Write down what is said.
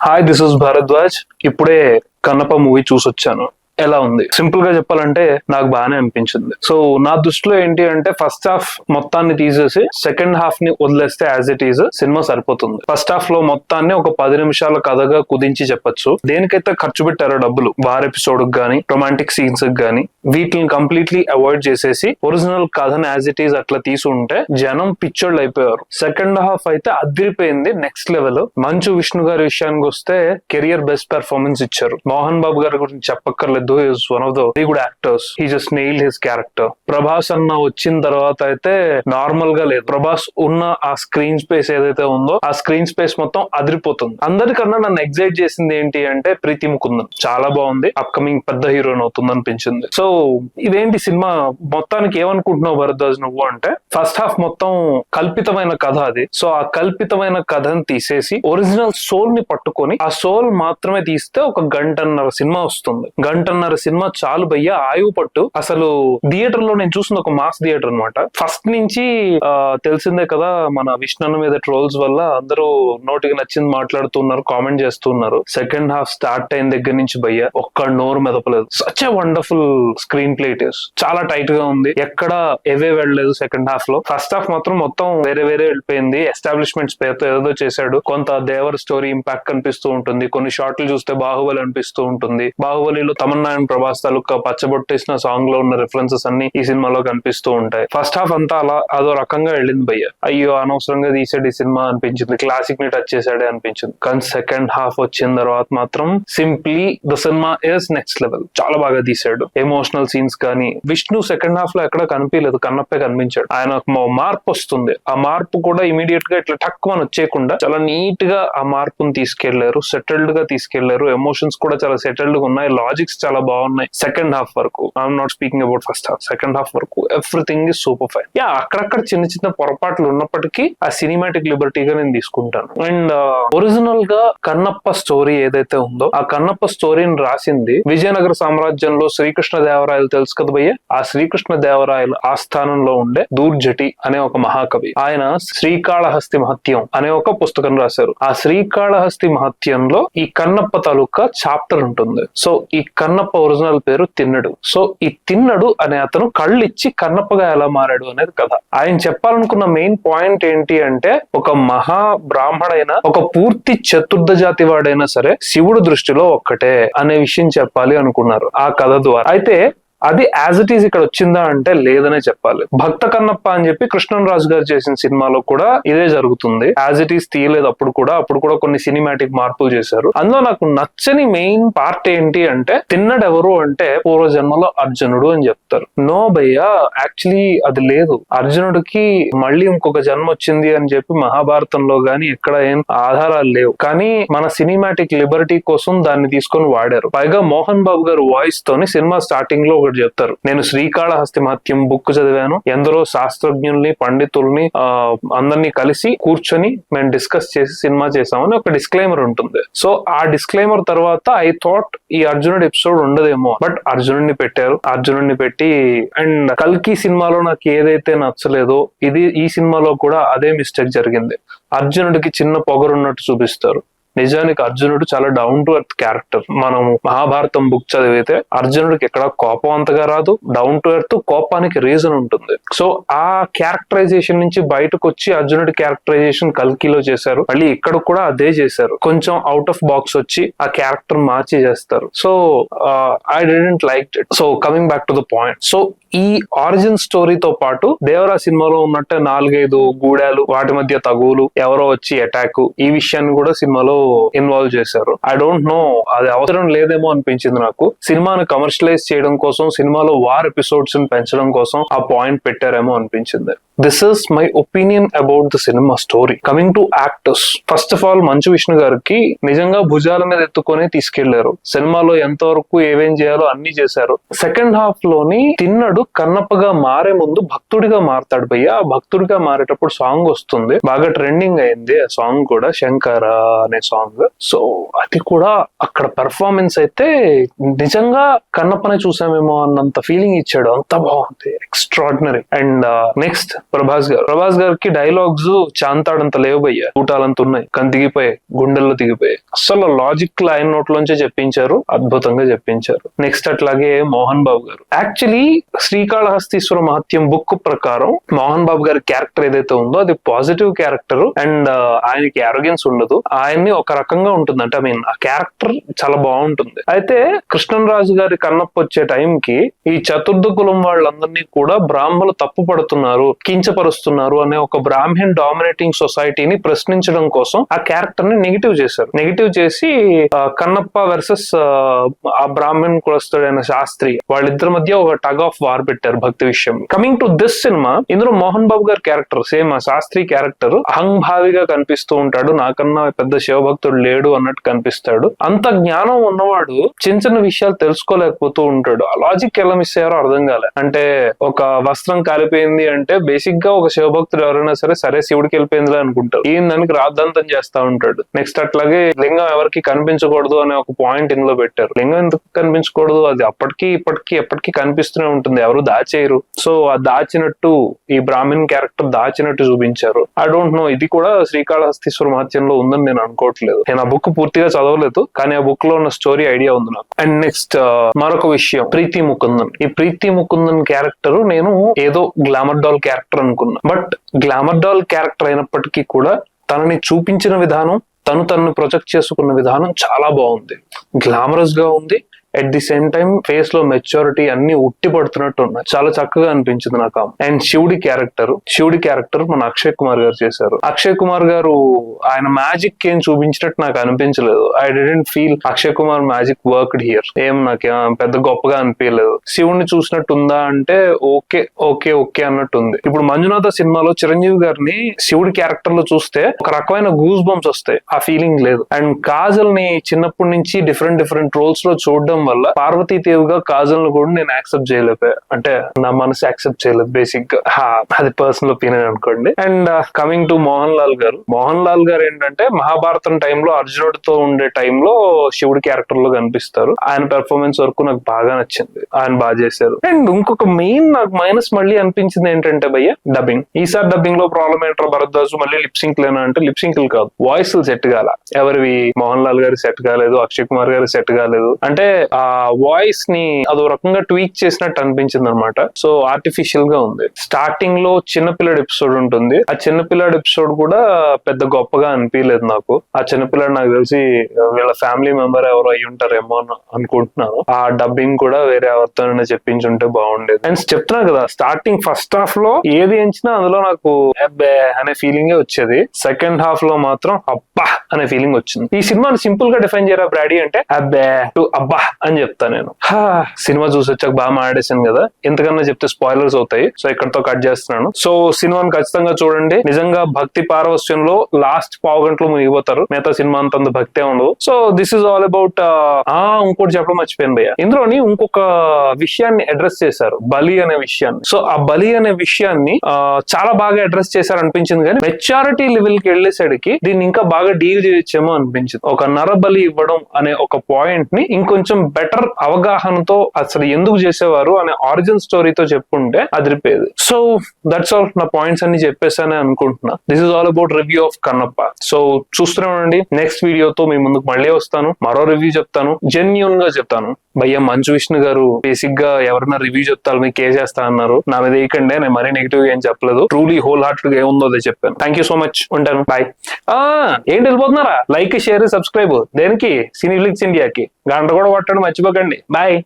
Hi, this is Bharadwaj. ఇప్పుడే Kannappa movie చూసొచ్చాను. ఎలా ఉంది? సింపుల్ గా చెప్పాలంటే నాకు బాగానే అనిపించింది. సో నా దృష్టిలో ఏంటి అంటే ఫస్ట్ హాఫ్ మొత్తాన్ని తీసేసి సెకండ్ హాఫ్ ని వదిలేస్తే యాజ్ ఇట్ ఈజ్ సినిమా సరిపోతుంది. ఫస్ట్ హాఫ్ లో మొత్తాన్ని ఒక 10 నిమిషాల కథగా కుదించి చెప్పొచ్చు. దేనికైతే ఖర్చు పెట్టారో డబ్బులు, వార్ ఎపిసోడ్ గానీ రొమాంటిక్ సీన్స్ గానీ వీటిని కంప్లీట్లీ అవాయిడ్ చేసేసి ఒరిజినల్ కథను యాజ్ ఇట్ ఈజ్ అట్లా తీసుంటే జనం పిచ్చోళ్ళు అయిపోయారు. సెకండ్ హాఫ్ అయితే అదిరిపోయింది, నెక్స్ట్ లెవెల్. మంచు విష్ణు గారి విషయానికి వస్తే కెరియర్ బెస్ట్ పెర్ఫార్మెన్స్ ఇచ్చారు. మోహన్ బాబు గారి గురించి చెప్పక్కర్లేదు, is one of the very good actors. He just nailed his character. Prabhas అన్న వచ్చిన తర్వాత అయితే నార్మల్ గా లేదు. ప్రభాస్ ఉన్న ఆ స్క్రీన్ స్పేస్ ఏదైతే ఉందో ఆ స్క్రీన్ స్పేస్ మొత్తం అదిరిపోతుంది. అందరికన్నా నన్ను ఎగ్జైట్ చేసింది ఏంటి అంటే ప్రీతి ముకుందన్ చాలా బాగుంది. అప్కమింగ్ పెద్ద హీరోయిన్ అవుతుంది అనిపించింది. సో ఇదేంటి సినిమా మొత్తానికి ఏమనుకుంటున్నావు భరద్వాజ్ నువ్వు అంటే, ఫస్ట్ హాఫ్ మొత్తం కల్పితమైన కథ అది. సో ఆ కల్పితమైన కథను తీసేసి ఒరిజినల్ సోల్ ని పట్టుకొని ఆ సోల్ మాత్రమే తీస్తే ఒక గంటన్నర సినిమా వస్తుంది. గంటన్నర సినిమా చాలు భయ్యా, ఆయువు పట్టు. అసలు థియేటర్ లో నేను చూసిన ఒక మాస్ థియేటర్ అనమాట. ఫస్ట్ నుంచి తెలిసిందే కదా, మన విష్ణు మీద ట్రోల్స్ వల్ల అందరూ నోటికి నచ్చింది మాట్లాడుతున్నారు, కామెంట్ చేస్తున్నారు. సెకండ్ హాఫ్ స్టార్ట్ అయిన దగ్గర నుంచి భయ్యా ఒక్క నోరు మెదపలేదు. Such a wonderful screenplay it is. చాలా టైట్ గా ఉంది, ఎక్కడ ఎవే వెళ్ళలేదు సెకండ్ హాఫ్ లో. ఫస్ట్ హాఫ్ మాత్రం మొత్తం వేరే వెళ్ళిపోయింది. ఎస్టాబ్లిష్మెంట్స్ పేరుతో ఏదో చేశాడు. కొంత దేవర్ స్టోరీ ఇంపాక్ట్ కనిపిస్తూ ఉంటుంది. కొన్ని షార్ట్లు చూస్తే బాహుబలి అనిపిస్తూ ఉంటుంది. బాహుబలిలో తమన్నా అండ్ ప్రభాస్ తాలూకా పచ్చబొట్టేసిన సాంగ్ లో ఉన్న రిఫరెన్సెస్ అన్ని ఈ సినిమాలో కనిపిస్తూ ఉంటాయి. ఫస్ట్ హాఫ్ అంతా అలా అదో రకంగా వెళ్ళింది భయ్య. అయ్యో అనవసరంగా తీసాడు ఈ సినిమా అనిపించింది, క్లాసిక్ ని టచ్ చేశాడే అనిపించింది. కానీ సెకండ్ హాఫ్ వచ్చిన తర్వాత మాత్రం simply the cinema is next level. చాలా బాగా తీసాడు. ఎమోషనల్ సీన్స్ కానీ విష్ణు సెకండ్ హాఫ్ లో ఎక్కడ కనిపించలేదు, కన్నప్పే కనిపించాడు. ఆయన మార్పు వస్తుంది. ఆ మార్పు కూడా ఇమీడియట్ గా ఇట్లా టక్కువ వచ్చేయకుండా చాలా నీట్ గా ఆ మార్పుని తీసుకెళ్లారు, సెటిల్డ్ గా తీసుకెళ్లారు. ఎమోషన్స్ కూడా చాలా సెటిల్డ్ గా ఉన్నాయి, లాజిక్స్ చాలా బాగున్నాయి. సెకండ్ హాఫ్ వరకు, I'm not speaking about first half, second half వరకు everything is super fine. Yeah, అక్కడక్కడ చిన్న చిన్న పొరపాట్లు ఉన్నప్పటికీ ఆ సినిమాటిక్ లిబర్టీగా నేను తీసుకుంటాను. అండ్ ఒరిజినల్ గా కన్నప్ప స్టోరీ ఏదైతే ఉందో ఆ కన్నప్ప స్టోరీని రాసింది విజయనగర సామ్రాజ్యంలో శ్రీకృష్ణ దేవరాయలు తెలుసు కదా భయ్య. ఆ శ్రీకృష్ణ దేవరాయలు ఆస్థానంలో ఉండే దూర్జటి అనే ఒక మహాకవి. ఆయన శ్రీకాళహస్తి మహత్యం అనే ఒక పుస్తకం రాశారు. ఆ శ్రీకాళహస్తి మహత్యంలో ఈ కన్నప్ప తాలూకా చాప్టర్ ఉంటుంది. సో ఈ కన్నప్ప ఒరిజినల్ పేరు తిన్నడు. సో ఈ తిన్నడు అనే అతను కళ్ళు ఇచ్చి కన్నప్పగా ఎలా మారాడు అనేది కథ. ఆయన చెప్పాలనుకున్న మెయిన్ పాయింట్ ఏంటి అంటే, ఒక మహా బ్రాహ్మడైన ఒక పూర్తి చతుర్థ జాతి వాడైనా సరే శివుడు దృష్టిలో ఒక్కటే అనే విషయం చెప్పాలి అనుకున్నారు ఆ కథ ద్వారా. అయితే అది యాజ్ ఇట్ ఈజ్ ఇక్కడ వచ్చిందా అంటే లేదనే చెప్పాలి. భక్త కన్నప్ప అని చెప్పి కృష్ణరాజు గారు చేసిన సినిమాలో కూడా ఇదే జరుగుతుంది. యాజ్ ఇట్ ఈజ్ తీయలేదు అప్పుడు కూడా కొన్ని సినిమాటిక్ మార్పులు చేశారు. అందులో నాకు నచ్చని మెయిన్ పార్ట్ ఏంటి అంటే, తిన్నడెవరు అంటే పూర్వజన్మలో అర్జునుడు అని చెప్తారు. నో భయ్యా, యాక్చువల్లీ అది లేదు. అర్జునుడికి మళ్ళీ ఇంకొక జన్మ వచ్చింది అని చెప్పి మహాభారతంలో గాని ఎక్కడ ఏం ఆధారాలు లేవు. కానీ మన సినిమాటిక్ లిబర్టీ కోసం దాన్ని తీసుకొని వాడారు. పైగా మోహన్ బాబు గారు వాయిస్ తోని సినిమా స్టార్టింగ్ లో చెప్తారు, నేను శ్రీకాళహస్తి మహత్యం బుక్ చదివాను, ఎందరో శాస్త్రజ్ఞుల్ని పండితుల్ని అందరినీ కలిసి కూర్చొని మేము డిస్కస్ చేసి సినిమా చేసామని ఒక డిస్క్లైమర్ ఉంటుంది. సో ఆ డిస్క్లైమర్ తర్వాత ఐ థాట్ ఈ అర్జునుడి ఎపిసోడ్ ఉండదేమో, బట్ అర్జునుడిని పెట్టారు. అర్జునుడిని పెట్టి అండ్ కల్కి సినిమాలో నాకు ఏదైతే నచ్చలేదో ఈ సినిమాలో కూడా అదే మిస్టేక్ జరిగింది. అర్జునుడికి చిన్న పొగరున్నట్టు చూపిస్తారు. నిజానికి అర్జునుడు చాలా డౌన్ టు ఎర్త్ క్యారెక్టర్. మనం మహాభారతం బుక్ చదివితే అర్జునుడికి ఎక్కడ కోపం అంతగా రాదు, డౌన్ టు ఎర్త్, కోపానికి రీజన్ ఉంటుంది. సో ఆ క్యారెక్టరైజేషన్ నుంచి బయటకు వచ్చి అర్జునుడి క్యారెక్టరైజేషన్ కల్కిలో చేశారు. మళ్ళీ ఇక్కడ కూడా అదే చేశారు. కొంచెం అవుట్ ఆఫ్ బాక్స్ వచ్చి ఆ క్యారెక్టర్ మార్చి చేస్తారు. So I didn't like it. So coming back to the point, so ఈ ఆరిజిన్ స్టోరీతో పాటు దేవరా సినిమాలో ఉన్నట్టే 4-5 గూడాలు, వాటి మధ్య తగువులు, ఎవరో వచ్చి అటాక్, ఈ విషయాన్ని కూడా సినిమాలో ఇన్వాల్వ్ చేశారు. ఐ డోంట్ నో, అది అవసరం లేదేమో అనిపించింది నాకు. సినిమాను కమర్షియలైజ్ చేయడం కోసం, సినిమాలో వార్ ఎపిసోడ్స్ పెంచడం కోసం ఆ పాయింట్ పెట్టారేమో అనిపించింది. This is my opinion about the cinema story. Coming to actors, first of all Manchu Vishnu గారికి నిజంగా భుజాల మీద ఎత్తుకొని తీసుకెళ్లారు. సినిమాలో ఎంతవరకు ఏమేం చేయాలో అన్ని చేశారు. సెకండ్ హాఫ్ లోని తిన్నడు కన్నప్పగా మారే ముందు భక్తుడిగా మారతాడు భయ్య. ఆ భక్తుడిగా మారేటప్పుడు సాంగ్ వస్తుంది, బాగా ట్రెండింగ్ అయింది ఆ సాంగ్ కూడా, శంకర అనే సాంగ్. సో అది కూడా అక్కడ పెర్ఫార్మెన్స్ అయితే నిజంగా కన్నప్పనే చూసామేమో అన్నంత ఫీలింగ్ ఇచ్చాడు. అంత బాగుంది, ఎక్స్ట్రాడినరీ. అండ్ నెక్స్ట్ ప్రభాస్ గారికి డైలాగ్స్ చాంతాడంత లేవు భయ్య, ఊటాలంత ఉన్నాయి, దిగిపోయాయి, గుండెల్లో దిగిపోయాయి. అసలు లాజిక్ ఆయన నోట్లోంచే చెప్పించారు, అద్భుతంగా చెప్పించారు. నెక్స్ట్ అట్లాగే మోహన్ బాబు గారు. యాక్చువల్లీ శ్రీకాళహస్తీశ్వర మహత్యం బుక్ ప్రకారం మోహన్ బాబు గారి క్యారెక్టర్ ఏదైతే ఉందో అది పాజిటివ్ క్యారెక్టర్ అండ్ ఆయనకి ఆరోగ్యన్స్ ఉండదు, ఆయన్ని ఒక రకంగా ఉంటుంది. అంటే ఆ క్యారెక్టర్ చాలా బాగుంటుంది. అయితే కృష్ణరాజు గారి కన్నప్ప వచ్చే టైంకి ఈ చతుర్థ కులం వాళ్ళందరినీ కూడా బ్రాహ్మణులు తప్పు పడుతున్నారు, కించపరుస్తున్నారు అనే ఒక బ్రాహ్మణ్ డామినేటింగ్ సొసైటీని ప్రశ్నించడం కోసం ఆ క్యారెక్టర్ ని నెగిటివ్ చేశారు. నెగిటివ్ చేసి కన్నప్ప వర్సెస్ ఆ బ్రాహ్మణ్ కులస్తుడైన శాస్త్రి వాళ్ళిద్దరి మధ్య ఒక టగ్ ఆఫ్ వార్ పెట్టారు భక్తి విషయం. కమింగ్ టు దిస్ సినిమా, ఇందులో మోహన్ బాబు గారి క్యారెక్టర్ సేమ్ ఆ శాస్త్రి క్యారెక్టర్ అహంభావిగా కనిపిస్తూ ఉంటాడు, నాకన్నా పెద్ద శివభక్తుడు లేడు అన్నట్టు కనిపిస్తాడు. అంత జ్ఞానం ఉన్నవాడు చిన్న చిన్న విషయాలు తెలుసుకోలేకపోతూ ఉంటాడు. ఆ లాజిక్ ఎలా మిస్ అయ్యారో అర్థం కాలే. అంటే ఒక వస్త్రం కాలిపోయింది అంటే బేసిక్ గా ఒక శివభక్తుడు ఎవరైనా సరే శివుడికి వెళ్ళిపోయిందిలే అనుకుంటారు, ఈయన దానికి రాద్ధాంతం చేస్తా ఉంటాడు. నెక్స్ట్ అట్లాగే లింగం ఎవరికి కనిపించకూడదు అనే ఒక పాయింట్ ఇందులో పెట్టారు. లింగం ఎందుకు కనిపించకూడదు, అది అప్పటికి ఎప్పటికీ కనిపిస్తూనే ఉంటుంది, ఎవరు దాచేయరు. సో ఆ దాచినట్టు ఈ బ్రాహ్మణ్ క్యారెక్టర్ దాచినట్టు చూపించారు. ఐ డోంట్ నో, ఇది కూడా శ్రీకాళహస్తీశ్వర మహత్యంలో ఉందని నేను అనుకోవట్లేదు. నేను ఆ బుక్ పూర్తిగా చదవలేదు, కానీ ఆ బుక్ లో ఉన్న స్టోరీ ఐడియా ఉంది నాకు. అండ్ నెక్స్ట్ మరొక విషయం, ప్రీతి ముకుందన్. ఈ ప్రీతి ముకుందన్ క్యారెక్టర్ నేను ఏదో గ్లామర్ డాల్ క్యారెక్టర్ అనుకున్నా, బట్ గ్లామర్ డాల్ క్యారెక్టర్ అయినప్పటికీ కూడా తనని చూపించిన విధానం, తనను ప్రొజెక్ట్ చేసుకున్న విధానం చాలా బాగుంది, గ్లామరస్ గా ఉంది. At the same time face లో మెచ్యూరిటీ అన్ని ఉట్టి పడుతున్నట్టు ఉన్నాయి, చాలా చక్కగా అనిపించింది నాకు. అండ్ శివుడి క్యారెక్టర్ మన అక్షయ్ కుమార్ గారు చేశారు. అక్షయ్ కుమార్ గారు ఆయన మ్యాజిక్ ఏం చూపించినట్టు నాకు అనిపించలేదు. I didn't feel Akshay Kumar magic worked here. నాకు పెద్ద గొప్పగా అనిపించలేదు. శివుడిని చూసినట్టు ఉందా అంటే ఓకే అన్నట్టుంది. ఇప్పుడు మంజునాథ సినిమాలో చిరంజీవి గారిని శివుడి క్యారెక్టర్ లో చూస్తే ఒక రకమైన గూస్ బంప్స్ వస్తాయి, ఆ ఫీలింగ్ లేదు. అండ్ కాజల్ ని చిన్నప్పటి నుంచి డిఫరెంట్ రోల్స్ లో చూడడం వల్ల పార్వతీదేవిగా కాజల్ ను కూడా నేను యాక్సెప్ట్ చేయలేకపోయా, అంటే నా మనసు యాక్సెప్ట్ చేయలేదు బేసిక్ గా. అది పర్సనల్ ఒపీనియన్ అనుకోండి. And coming to Mohan Lal గారు ఏంటంటే మహాభారతం టైంలో అర్జునుడితో ఉండే టైంలో శివుడి క్యారెక్టర్ లో కనిపిస్తారు. ఆయన పెర్ఫార్మెన్స్ వరకు నాకు బాగా నచ్చింది, ఆయన బాగా చేశారు. అండ్ ఇంకొక మెయిన్ నాకు మైనస్ మళ్ళీ అనిపించింది ఏంటంటే భయ్య డబ్బింగ్. ఈసారి డబ్బింగ్ లో ప్రాబ్లం ఏంటో భరద్వాజు మళ్ళీ లిప్సింక్ లేనా అంటే లిప్సింక్ కాదు, వాయిస్ సెట్ కాల. ఎవరివి మోహన్ లాల్ గారి సెట్ కాలేదు, అక్షయ్ కుమార్ గారి సెట్ కాలేదు. అంటే ఆ వాయిస్ ని అదో రకంగా ట్వీక్ చేసినట్టు అనిపించింది అనమాట. సో ఆర్టిఫిషియల్ గా ఉంది. స్టార్టింగ్ లో చిన్నపిల్లడి ఎపిసోడ్ ఉంటుంది, ఆ చిన్నపిల్లడి ఎపిసోడ్ కూడా పెద్ద గొప్పగా అనిపించలేదు నాకు. ఆ చిన్నపిల్లడు నాకు తెలిసి వీళ్ళ ఫ్యామిలీ మెంబర్ ఎవరు అయి ఉంటారేమో అని అనుకుంటున్నాను. ఆ డబ్బింగ్ కూడా వేరే ఎవరితోనైనా చెప్పించుంటే బాగుండేది. అండ్ చెప్తున్నా కదా, స్టార్టింగ్ ఫస్ట్ హాఫ్ లో ఏది ఎంచినా అందులో నాకు అబ్బే అనే ఫీలింగే వచ్చేది. సెకండ్ హాఫ్ లో మాత్రం అబ్బా అనే ఫీలింగ్ వచ్చింది. ఈ సినిమాని సింపుల్ గా డిఫైన్ చేయరా బ్రాడీ అంటే అబ్బే టు అబ్బా అని చెప్తా నేను. సినిమా చూసి వచ్చాక బాగా మాట్లాడేసాను కదా, ఎంతకన్నా చెప్తే స్పాయిలర్స్ అవుతాయి, సో ఇక్కడతో కట్ చేస్తున్నాను. సో సినిమాని ఖచ్చితంగా చూడండి. నిజంగా భక్తి పారవస్యంలో లాస్ట్ పావు గంటలో మునిగిపోతారు, మిగతా సినిమా అంత భక్తే ఉండదు. So this is all about ఇంకోటి చెప్పడం మర్చిపోయాను భయ్య, ఇందులోని ఇంకొక విషయాన్ని అడ్రస్ చేశారు, బలి అనే విషయాన్ని. సో ఆ బలి అనే విషయాన్ని చాలా బాగా అడ్రస్ చేశారు అనిపించింది, కానీ మెచ్యూరిటీ లెవెల్ కి వెళ్ళేసరికి దీన్ని ఇంకా బాగా డీల్ చేయొచ్చేమో అనిపించింది. ఒక నరబలి ఇవ్వడం అనే ఒక పాయింట్ ని ఇంకొంచెం బెటర్ అవగాహనతో అసలు ఎందుకు చేసేవారు అనే ఆరిజిన్ స్టోరీతో చెప్పుకుంటే అదిరిపోయేది. సో దట్స్ ఆల్, నా పాయింట్స్ అన్ని చెప్పేసానే అనుకుంటున్నా. This is all about review of Kannappa. So చూస్తూనే ఉండండి, నెక్స్ట్ వీడియోతో మీ ముందుకు మళ్ళీ వస్తాను, మరో రివ్యూ చెప్తాను, జెన్యూన్ గా చెప్తాను. భయ్య మంచు విష్ణు గారు బేసిక్ గా ఎవరైనా రివ్యూ చెప్తారు మీకు కేసు చేస్తా అన్నారు, నా మీద వేయకండి, నేను మరీ నెగిటివ్ గా ఏం చెప్పలేదు, ట్రూలీ హోల్ హార్టెడ్ గా ఏముందో అదే చెప్పాను. థ్యాంక్ యూ సో మచ్, ఉంటాను, బాయ్. ఏంటి వెళ్ళిపోతున్నారా? లైక్ షేర్ సబ్స్క్రైబ్ దేనికి? సినీఫ్లిక్స్ ఇండియాకి గంట కూడా కొట్టండి మర్చిపోకండి. బాయ్.